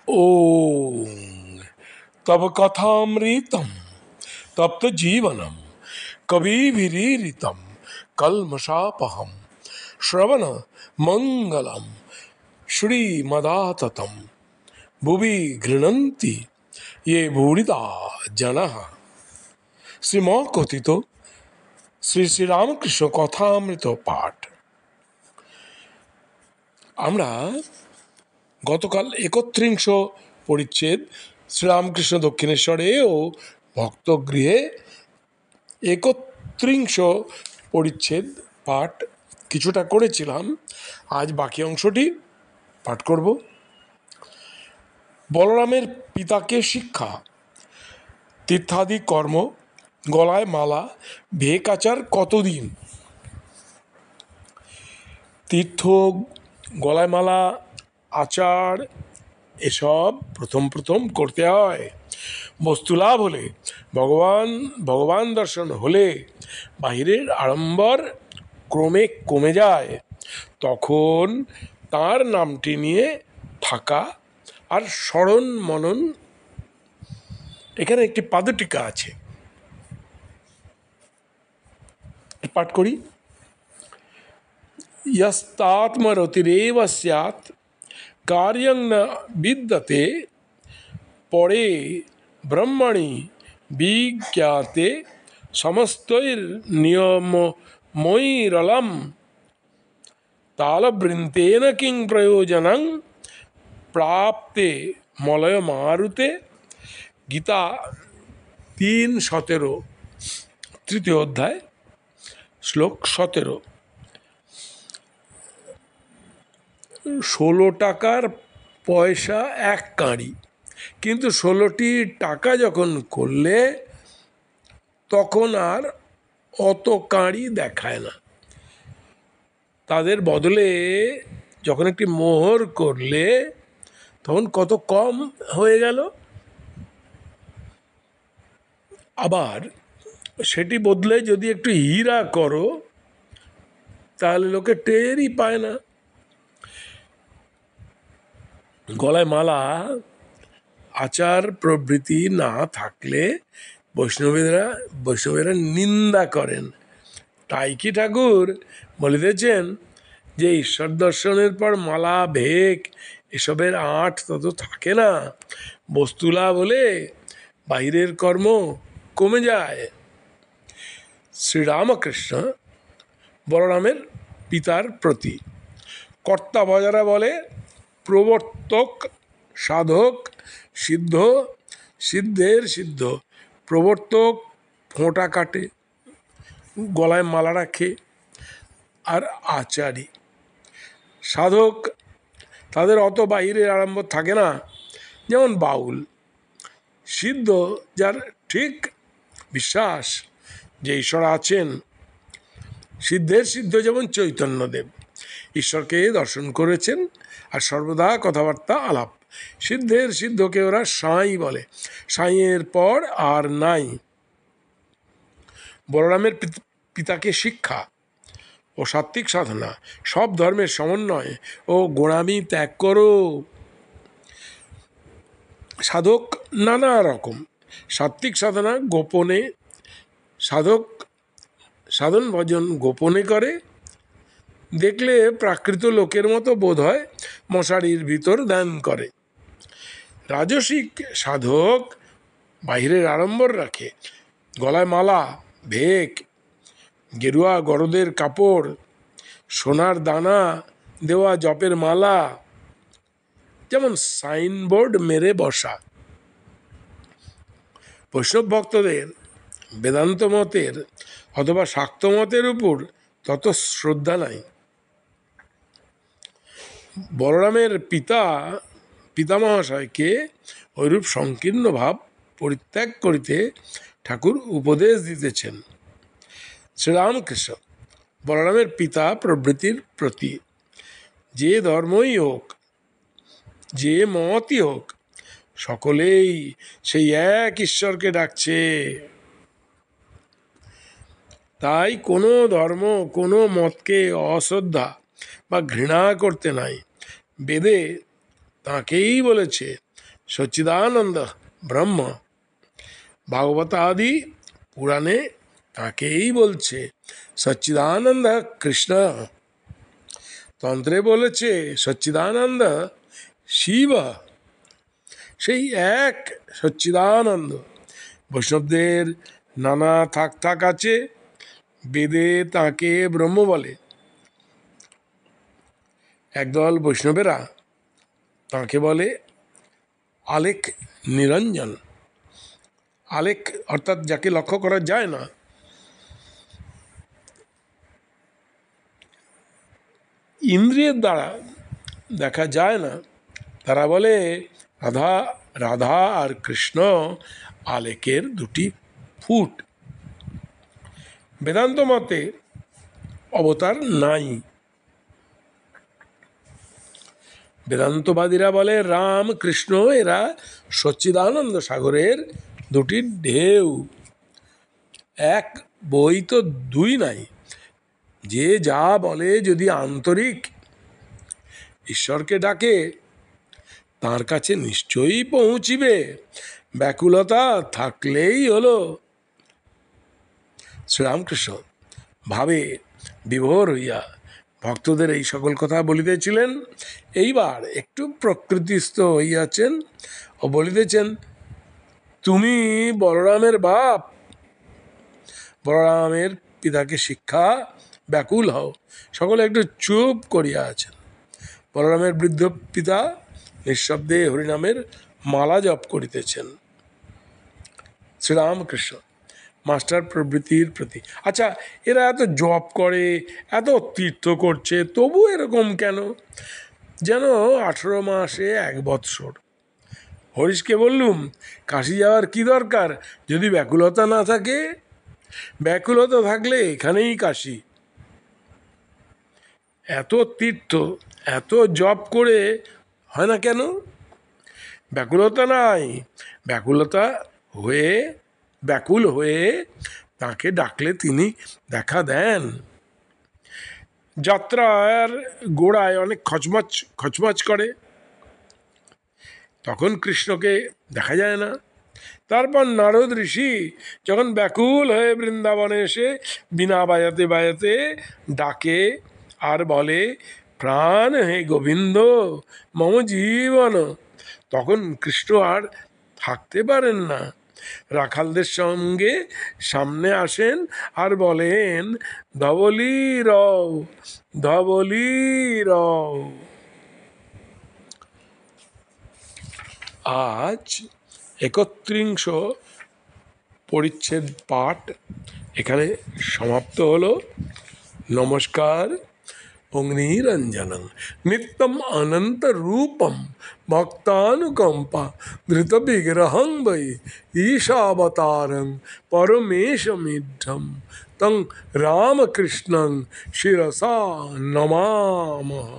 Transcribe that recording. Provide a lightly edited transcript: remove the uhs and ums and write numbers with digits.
ओम तब कथामृतम तप्त जीवनम कविभिरीरितम कल्मषापहम श्रवण मंगलम श्रीमदाततम भुवि गृह्णन्ति ये भूरिदा जनः। শ্রীম কথিত শ্রী শ্রী রামকৃষ্ণ কথামৃত পাঠ। আমরা গতকাল ৩১ পরিচ্ছেদ শ্রীরামকৃষ্ণ দক্ষিণেশ্বরে ও ভক্তগৃহে ৩১ পরিচ্ছেদ পাঠ কিছুটা করেছিলাম। আজ বাকি অংশটি পাঠ করব। বলরামের পিতাকে শিক্ষা, তীর্থাদি কর্ম, গলায় মালা, ভেক আচার কতদিন। তীর্থ, গলায় মালা, আচার এসব প্রথম করতে হয়। বস্তুলাভ হলে, ভগবান দর্শন হলে বাহিরের আড়ম্বর ক্রমে কমে যায়। তখন তার নামটি নিয়ে থাকা আর স্মরণ মনন। এখানে একটি পাদটিকা আছে, পাঠ করি। यस्तात्मरतिरेव स्यात् कार्यं न विद्यते परे ब्रह्मणि विज्ञाते समस्तैर्नियमैरलं तालवृन्तेन किं प्रयोजनं प्राप्ते मलय मारुते। गीता ৩:১৭, তৃতীয় অধ্যায়, শ্লোক ১৭। ১৬ টাকার পয়সা এক কাঁড়ি, কিন্তু ১৬টি টাকা যখন করলে তখন আর অত কাঁড়ি দেখায় না। তাদের বদলে যখন একটি মোহর করলে তখন কত কম হয়ে গেল। আবার সেটি বদলে যদি একটু হীরা করো তাহলে লোকে টেরই পায় না। গলায় মালা, আচার প্রভৃতি না থাকলে বৈষ্ণবেরা নিন্দা করেন। তাই কি ঠাকুর বলিতেছেন যে ঈশ্বর দর্শনের পর মালা, ভেক এসবের আঁট তত থাকে না। বস্তুলাভ বলে বাহিরের কর্ম কমে যায়। শ্রীরামকৃষ্ণ বলরামের পিতার প্রতি। কর্তা বজারা বলে প্রবর্তক, সাধক, সিদ্ধ, সিদ্ধের সিদ্ধ। প্রবর্তক ফোঁটা কাটে, গলায় মালা রাখে, আর আচারী সাধক তাদের অত বাহিরের আড়ম্বর থাকে না, যেমন বাউল। সিদ্ধ যার ঠিক বিশ্বাস যে ঈশ্বর আছেন। সিদ্ধের সিদ্ধ যেমন চৈতন্যদেব ঈশ্বরকে দর্শন করেছেন আর সর্বদা কথাবার্তা আলাপ। সিদ্ধের সিদ্ধকে ওরা সাঁই বলে, সাঁইয়ের পর আর নাই। বলরামের পিতাকে শিক্ষা ও সাত্ত্বিক সাধনা, সব ধর্মের সমন্বয় ও গোঁড়ামি ত্যাগ করো। সাধক নানা রকম। সাত্ত্বিক সাধনা গোপনে, সাধক সাধন ভজন গোপনে করে। দেখলে প্রাকৃত লোকের মতো বোধ হয়, মশারির ভিতর ধ্যান করে। রাজসিক সাধক বাহিরের আড়ম্বর রাখে, গলায় মালা, ভেক, গেরুয়া গরদের কাপড়, সোনার দানা দেওয়া জপের মালা, যেমন সাইনবোর্ড মেরে বসা। বৈষ্ণব ভক্তদের বেদান্ত মতের অথবা শাক্ত মতের উপর তত শ্রদ্ধা নাই। বলরামের পিতামহাশয়কে ঐরূপ সংকীর্ণ ভাব পরিত্যাগ করিতে ঠাকুর উপদেশ দিতেছেন। শ্রীরামকৃষ্ণ বলরামের পিতা প্রভৃতির প্রতি। যে ধর্মই হোক, যে মতই হোক, সকলেই সেই এক ঈশ্বরকে ডাকছে। তাই কোনো ধর্ম, কোনো মতকে অশ্রদ্ধা বা ঘৃণা করতে নাই। বেদে তাঁকেই বলেছে সচ্চিদানন্দ ব্রহ্ম। ভাগবত আদি পুরাণে তাকেই বলছে সচ্চিদানন্দ কৃষ্ণ, তন্ত্রে বলেছে সচ্চিদানন্দ শিব, সেই এক সচ্চিদানন্দ। বৈষ্ণবদের নানা থাক আছে, বেদে তাকে ব্রহ্ম বলে। একদল বৈষ্ণবেরা তাকে বলে আলেখ নিরঞ্জন। আলেখ অর্থাৎ যাকে লক্ষ্য করা যায় না। ইন্দ্রিয়ের দ্বারা দেখা যায় না, তারা বলে রাধা আর কৃষ্ণ আলেকের দুটি ফুট। বেদান্ত মতে অবতার নাই। বেদান্তবাদীরা বলে রাম কৃষ্ণ এরা সচ্চিদানন্দ সাগরের দুটি ঢেউ, এক বই তো দুই নাই। যে যা বলে যদি আন্তরিক ঈশ্বরকে ডাকে তার কাছে নিশ্চয়ই পৌঁছিবে, ব্যাকুলতা থাকলেই হলো। শ্রীরামকৃষ্ণ ভাবে বিভোর হইয়া ভক্তদের এই সকল কথা বলিতেছিলেন। এইবার একটু প্রকৃতিস্থ হইয়াছেন ও বলিতেছেন, তুমি বলরামের বাপ, বলরামের পিতাকে শিক্ষা ব্যাকুল হও। সকলে একটু চুপ করিয়া আছেন। বলরামের বৃদ্ধ পিতা নিঃশব্দে হরিনামের মালা জপ করিতেছেন। শ্রীরামকৃষ্ণ মাস্টার প্রভৃতির প্রতি, আচ্ছা এরা এত জপ করে, এত তীর্থ করছে, তবু এরকম কেন? যেন 18 মাসে 1 বৎসর। হরিশকে বললুম, কাশি যাওয়ার কি দরকার যদি ব্যাকুলতা না থাকে? ব্যাকুলতা থাকলে এখানেই কাশি। এত তীর্থ এত জপ করে হয় না কেন? ব্যাকুলতা নাই। ব্যাকুল হয়ে তাকে ডাকলে তিনি দেখা দেন। যাত্রার গোড়ায় অনেক খচমচ করে, তখন কৃষ্ণকে দেখা যায় না। তারপর নারদ ঋষি যখন ব্যাকুল হয়ে বৃন্দাবনে এসে বীণা বাজাতে বাজাতে ডাকে আর বলে, প্রাণ হে গোবিন্দ মম জীবন, তখন কৃষ্ণ আর থাকতে পারেন না। রাখালদের সঙ্গে সামনে আসেন আর বলেন, ধবলি রও ধবলি রও। আজ 31 পরিচ্ছেদ পাঠ এখানে সমাপ্ত হলো। নমস্কার। অগ্নিরঞ্জনং নিত্যম অনন্ত রূপম ভক্তানুকম্পা ধৃত বিগ্রহং বৈ ঈশাবতারং পরমেশমিঢ্ঢম তং রামকৃষ্ণং শিরসা নমামঃ।